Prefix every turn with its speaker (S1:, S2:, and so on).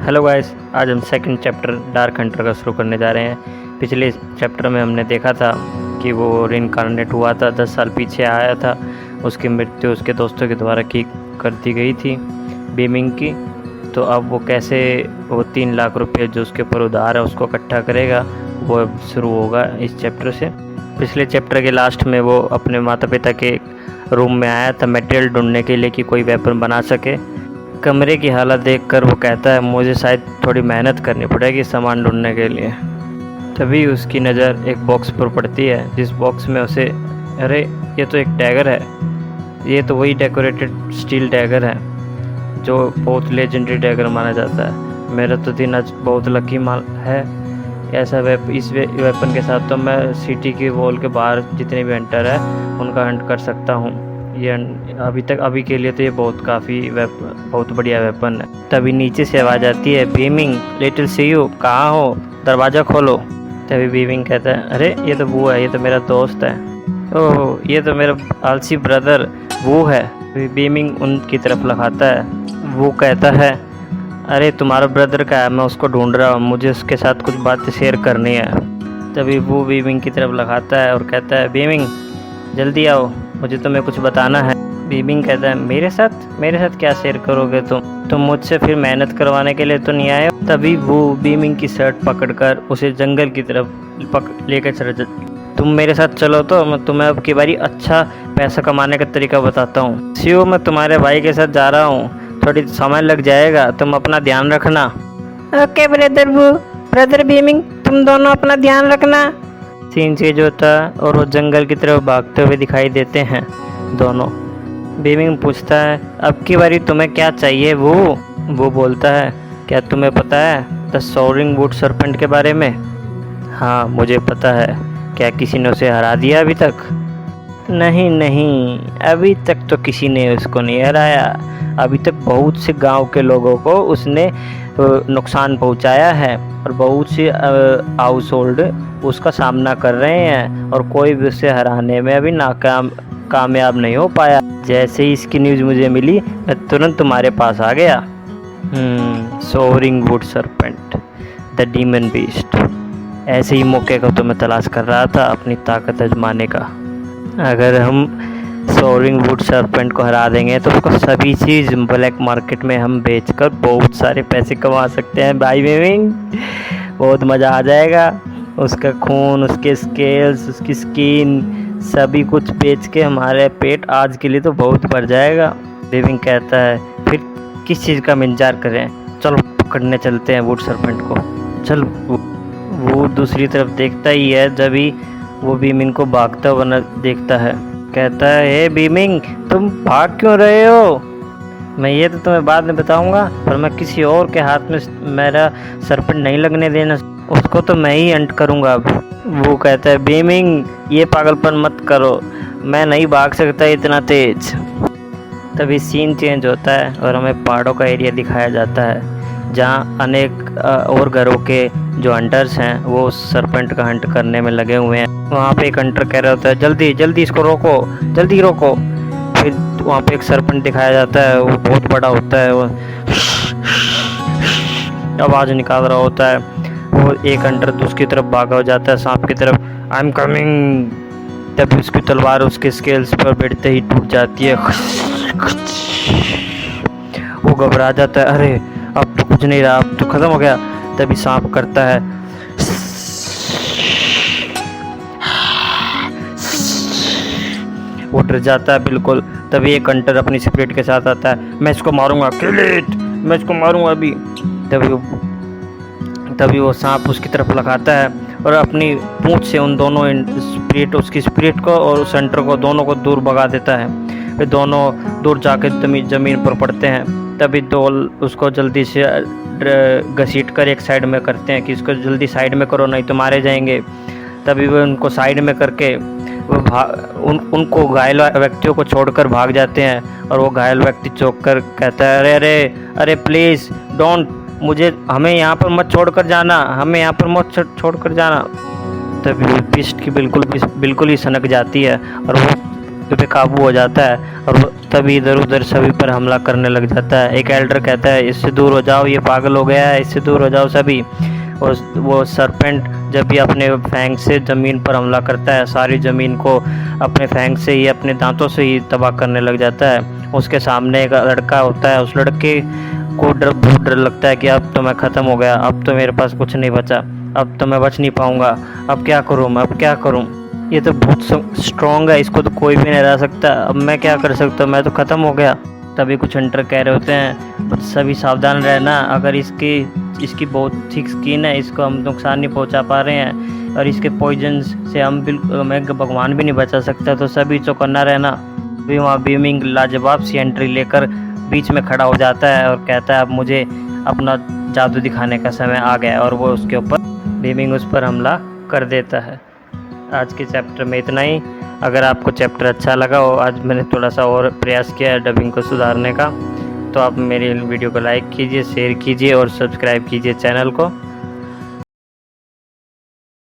S1: Hello guys, आज हम second chapter dark Hunter का शुरू करने जा रहे हैं। पिछले चैप्टर में हमने देखा था कि वो रिनकार्नेट हुआ था, 10 साल पीछे आया था। उसकी मृत्यु उसके दोस्तों के द्वारा की कर दी गई थी, बीमिंग की। तो अब वो कैसे वो 3 लाख रुपये जो उसके ऊपर उधार है उसको इकट्ठा करेगा, वो अब शुरू होगा इस चैप्टर से। पिछले चैप्टर के लास्ट में वो अपने माता पिता के रूम में आया था मटेरियल ढूंढने के लिए कि कोई वेपन बना सके। कमरे की हालत देखकर वो कहता है मुझे शायद थोड़ी मेहनत करनी पड़ेगी सामान ढूंढने के लिए। तभी उसकी नज़र एक बॉक्स पर पड़ती है, जिस बॉक्स में उसे अरे ये तो एक डैगर है। ये तो वही डेकोरेटेड स्टील डैगर है जो बहुत लेजेंडरी डैगर माना जाता है। मेरा तो दिन आज बहुत लकी है। ऐसा इस वेपन के साथ तो मैं सिटी की वॉल के बाहर जितने भी हंटर है उनका हंट कर सकता हूँ। ये अभी के लिए तो ये बहुत बढ़िया वेपन है। तभी नीचे से आवाज़ आती है, बीमिंग लिटिल सी यू, कहाँ हो, दरवाज़ा खोलो। तभी बीमिंग कहता है अरे ये तो वो है, ये तो मेरा दोस्त है। ओह ये तो मेरा आलसी ब्रदर वो है। बीमिंग उनकी तरफ लगाता है। वो कहता है अरे तुम्हारा ब्रदर का है, मैं उसको ढूंढ रहा हूँ, मुझे उसके साथ कुछ बातें शेयर करनी है। तभी वो बीमिंग की तरफ लगाता है और कहता है बीमिंग जल्दी आओ, मुझे तुम्हें कुछ बताना है। बीमिंग कहता है मेरे साथ क्या शेयर करोगे तुम मुझसे फिर मेहनत करवाने के लिए तो नहीं आए। तभी वो बीमिंग की शर्ट पकड़कर उसे जंगल की तरफ लेकर चले। तुम मेरे साथ चलो तो मैं तुम्हें अब की बारी अच्छा पैसा कमाने का तरीका बताता हूँ। शिव मैं तुम्हारे भाई के साथ जा रहा हूँ, थोड़ी समय लग जाएगा, तुम अपना ध्यान रखना।
S2: ओके ब्रदर बीमिंग, तुम दोनों अपना ध्यान रखना।
S1: सीन चेंज होता है और वो जंगल की तरफ भागते हुए दिखाई देते हैं दोनों। बीमिंग पूछता है अब की बारी तुम्हें क्या चाहिए। वो बोलता है क्या तुम्हें पता है द सोअरिंग वुड सर्पेंट के बारे में। हाँ मुझे पता है। क्या किसी ने उसे हरा दिया अभी तक। नहीं अभी तक तो किसी ने उसको नहीं हराया। अभी तक बहुत से गांव के लोगों को उसने नुकसान पहुंचाया है और बहुत से हाउस होल्ड उसका सामना कर रहे हैं और कोई भी उसे हराने में अभी कामयाब नहीं हो पाया। जैसे ही इसकी न्यूज़ मुझे मिली मैं तुरंत तुम्हारे पास आ गया। Soaring wood serpent the demon beast, ऐसे ही मौके का तो मैं तलाश कर रहा था अपनी ताकत आजमाने का। अगर हम सोअरिंग वुड सर्पेंट को हरा देंगे तो उसको सभी चीज़ ब्लैक मार्केट में हम बेचकर बहुत सारे पैसे कमा सकते हैं भाई बीमिंग। बहुत मज़ा आ जाएगा। उसका खून, उसके स्केल्स, उसकी स्किन सभी कुछ बेच के हमारे पेट आज के लिए तो बहुत भर जाएगा। बीमिंग कहता है फिर किस चीज़ का इंतजार करें, चलो पकड़ने चलते हैं वुड सर्पेंट को। चल वो दूसरी तरफ देखता ही है। जब ही वो बीमिंग को भागता हुआ देखता है, कहता है हे बीमिंग तुम भाग क्यों रहे हो। मैं ये तो तुम्हें बाद में बताऊंगा, पर मैं किसी और के हाथ में मेरा सर्पेंट नहीं लगने देना, उसको तो मैं ही अंट करूंगा अब। वो कहता है बीमिंग ये पागलपन मत करो, मैं नहीं भाग सकता इतना तेज। तभी सीन चेंज होता है और हमें पहाड़ों का एरिया दिखाया जाता है जहाँ अनेक और घरों के जो हंटर्स हैं वो उस सरपेंट का हंट करने में लगे हुए हैं। वहाँ पे एक हंटर कह रहा होता है जल्दी इसको रोको, जल्दी रोको। फिर वहाँ पे एक सरपेंट दिखाया जाता है, वो बहुत बड़ा होता है, वो आवाज़ निकाल रहा होता है। वो एक हंटर उसकी तरफ भागा हो जाता है, सांप की तरफ, आई एम कमिंग। तब उसकी तलवार उसके स्केल्स पर बैठते ही टूट जाती है। वो घबरा जाता है, अरे अब तो कुछ नहीं रहा, अब तो खत्म हो गया। तभी सांप करता है वो डर जाता है बिल्कुल। तभी एक हंटर अपनी स्पिरिट के साथ आता है, मैं इसको मारूंगा, किल इट, मैं इसको मारूंगा अभी। तभी वो सांप उसकी तरफ लगाता है और अपनी पूंछ से उन दोनों उसकी स्पिरिट को और उस हंटर को दोनों को दूर भगा देता है। वे दोनों दूर जाकर ज़मीन पर पड़ते हैं। तभी डोल उसको जल्दी से घसीट कर एक साइड में करते हैं कि इसको जल्दी साइड में करो नहीं तो मारे जाएंगे। तभी वे उनको साइड में करके वो उनको घायल व्यक्तियों को छोड़कर भाग जाते हैं और वो घायल व्यक्ति चौंक कर कहता है अरे प्लीज़ डोंट, हमें यहाँ पर मत छोड़कर जाना। तभी बीस्ट की बिल्कुल ही सनक जाती है और वो पे काबू हो जाता है और वो तभी इधर उधर सभी पर हमला करने लग जाता है। एक एल्डर कहता है इससे दूर हो जाओ, ये पागल हो गया है, इससे दूर हो जाओ सभी। और वो सरपेंट जब भी अपने फैंग से ज़मीन पर हमला करता है, सारी ज़मीन को अपने फैंग से ही, अपने दांतों से ही तबाह करने लग जाता है। उसके सामने एक लड़का होता है, उस लड़के को बहुत डर लगता है कि अब तो मैं ख़त्म हो गया, अब तो मेरे पास कुछ नहीं बचा, अब तो मैं बच नहीं पाऊँगा, अब क्या करूँ मैं, अब क्या करूँ, ये तो बहुत स्ट्रॉन्ग है, इसको तो कोई भी नहीं हरा सकता, अब मैं क्या कर सकता हूँ, मैं तो ख़त्म हो गया। तभी कुछ हंटर कह रहे होते हैं सभी सावधान रहना, अगर इसकी बहुत थिक स्किन है, इसको हम नुकसान नहीं पहुंचा पा रहे हैं और इसके पॉइजन से हम बिल्कुल, मैं भगवान भी नहीं बचा सकता, तो सभी चौकन्ना रहना। अभी वहाँ बीमिंग लाजवाब सी एंट्री लेकर बीच में खड़ा हो जाता है और कहता है अब मुझे अपना जादू दिखाने का समय आ गया, और वो उसके ऊपर बीमिंग उस पर हमला कर देता है। आज के चैप्टर में इतना ही। अगर आपको चैप्टर अच्छा लगा हो, आज मैंने थोड़ा सा और प्रयास किया है डबिंग को सुधारने का, तो आप मेरी वीडियो को लाइक कीजिए, शेयर कीजिए और सब्सक्राइब कीजिए चैनल को।